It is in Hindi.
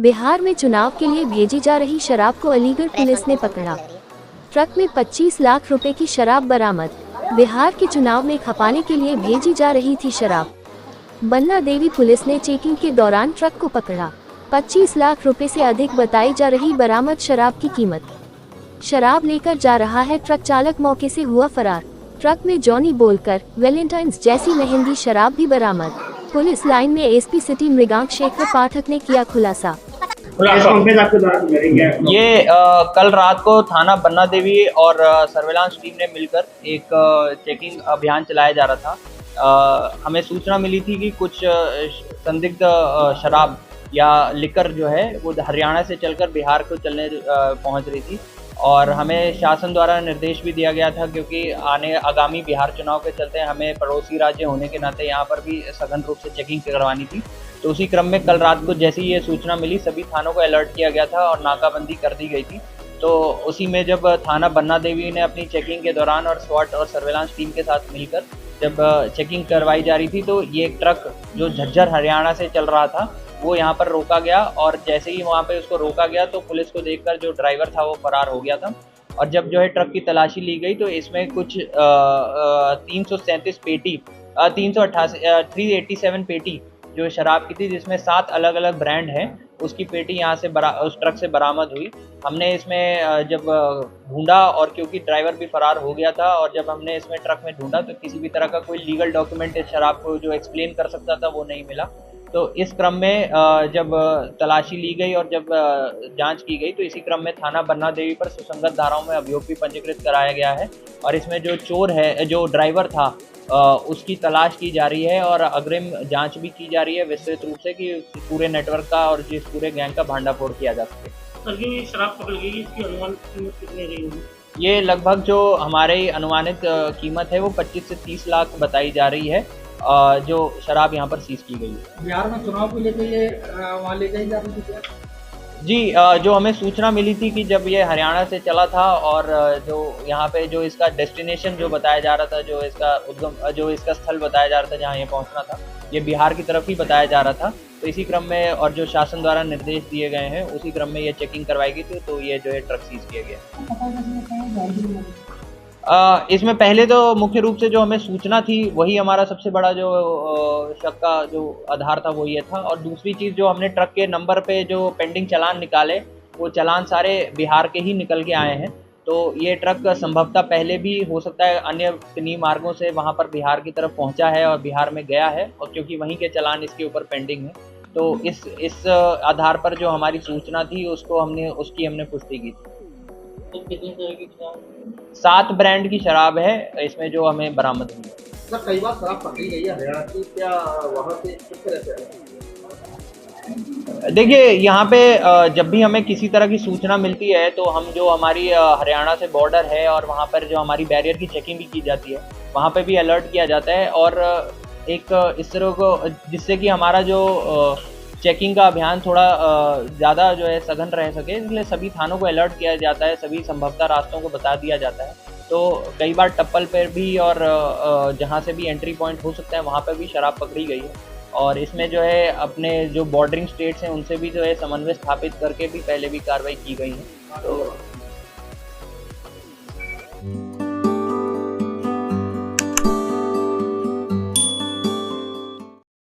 बिहार में चुनाव के लिए भेजी जा रही शराब को अलीगढ़ पुलिस ने पकड़ा। ट्रक में 25 लाख रुपए की शराब बरामद। बिहार के चुनाव में खपाने के लिए भेजी जा रही थी शराब। बन्ना देवी पुलिस ने चेकिंग के दौरान ट्रक को पकड़ा। 25 लाख रुपए से अधिक बताई जा रही बरामद शराब की कीमत। शराब लेकर जा रहा है ट्रक चालक मौके से हुआ फरार। ट्रक में जॉनी बोलकर वैलेंटाइंस जैसी महंगी शराब भी बरामद। पुलिस लाइन में एसपी सिटी मृगांक शेखर पाठक ने किया खुलासा। ये कल रात को थाना बन्ना देवी और सर्विलांस टीम ने मिलकर एक चेकिंग अभियान चलाया जा रहा था। हमें सूचना मिली थी कि कुछ संदिग्ध शराब या लिकर जो है वो हरियाणा से चलकर बिहार को चलने पहुंच रही थी और हमें शासन द्वारा निर्देश भी दिया गया था, क्योंकि आगामी बिहार चुनाव के चलते हमें पड़ोसी राज्य होने के नाते यहाँ पर भी सघन रूप से चेकिंग करवानी थी। तो उसी क्रम में कल रात को जैसे ही ये सूचना मिली सभी थानों को अलर्ट किया गया था और नाकाबंदी कर दी गई थी। तो उसी में जब थाना बन्ना देवी ने अपनी चेकिंग के दौरान और स्वाट और सर्विलांस टीम के साथ मिलकर जब चेकिंग करवाई जा रही थी तो ये ट्रक जो झज्जर हरियाणा से चल रहा था वो यहाँ पर रोका गया और जैसे ही वहाँ पे उसको रोका गया तो पुलिस को देखकर जो ड्राइवर था वो फरार हो गया था। और जब जो है ट्रक की तलाशी ली गई तो इसमें कुछ 337 पेटी 387 पेटी जो शराब की थी, जिसमें 7 अलग अलग ब्रांड हैं, उसकी पेटी यहाँ से उस ट्रक से बरामद हुई। हमने इसमें जब ढूंढा और क्योंकि ड्राइवर भी फरार हो गया था और जब हमने इसमें ट्रक में ढूंढा तो किसी भी तरह का कोई लीगल डॉक्यूमेंट इस शराब को जो एक्सप्लेन कर सकता था वो नहीं मिला। तो इस क्रम में जब तलाशी ली गई और जब जांच की गई तो इसी क्रम में थाना बन्ना देवी पर सुसंगत धाराओं में अभियोग भी पंजीकृत कराया गया है और इसमें जो चोर है, जो ड्राइवर था, उसकी तलाश की जा रही है और अग्रिम जांच भी की जा रही है विस्तृत रूप से कि पूरे नेटवर्क का और जिस पूरे गैंग का भांडाफोड़ किया जा सके। सर, ये शराब पकड़ गई, इसकी अनुमानित कीमत कितनी रही होगी? ये लगभग जो हमारी अनुमानित कीमत है वो 25 से 30 लाख बताई जा रही है जो शराब यहाँ पर सीज की गई है। बिहार में चुनाव को लेकर ये वहाँ ले जाई जा रही थी? जी, जो हमें सूचना मिली थी कि जब ये हरियाणा से चला था और जो यहाँ पे जो इसका डेस्टिनेशन जो बताया जा रहा था, जो इसका स्थल बताया जा रहा था जहाँ ये पहुँचना था, ये बिहार की तरफ ही बताया जा रहा था। तो इसी क्रम में और जो शासन द्वारा निर्देश दिए गए हैं उसी क्रम में ये चेकिंग करवाई गई थी, तो ये जो है ट्रक सीज किया गया। इसमें पहले तो मुख्य रूप से जो हमें सूचना थी वही हमारा सबसे बड़ा जो शक का जो आधार था वो ये था। और दूसरी चीज़ जो हमने ट्रक के नंबर पे जो पेंडिंग चालान निकाले वो चालान सारे बिहार के ही निकल के आए हैं। तो ये ट्रक संभवतः पहले भी हो सकता है अन्य किन्हीं मार्गों से वहाँ पर बिहार की तरफ पहुँचा है और बिहार में गया है और क्योंकि वहीं के चालान इसके ऊपर पेंडिंग है तो इस आधार पर जो हमारी सूचना थी उसकी हमने पुष्टि की थी। तो कितनी तरह की 7 ब्रांड की शराब है इसमें जो हमें बरामद हुई है। सर, कई बार शराब पकड़ी गई है हरियाणा की, क्या वहाँ से किस तरह से? देखिए, यहाँ पे जब भी हमें किसी तरह की सूचना मिलती है तो हम जो हमारी हरियाणा से बॉर्डर है और वहाँ पर जो हमारी बैरियर की चेकिंग भी की जाती है वहाँ पे भी अलर्ट किया जाता है और एक इस तरह को जिससे कि हमारा जो चेकिंग का अभियान थोड़ा ज़्यादा जो है सघन रह सके, इसलिए सभी थानों को अलर्ट किया जाता है, सभी संभवतः रास्तों को बता दिया जाता है। तो कई बार टप्पल पर भी और जहाँ से भी एंट्री पॉइंट हो सकता है वहाँ पर भी शराब पकड़ी गई है और इसमें जो है अपने जो बॉर्डरिंग स्टेट्स हैं उनसे भी जो है समन्वय स्थापित करके भी पहले भी कार्रवाई की गई है। तो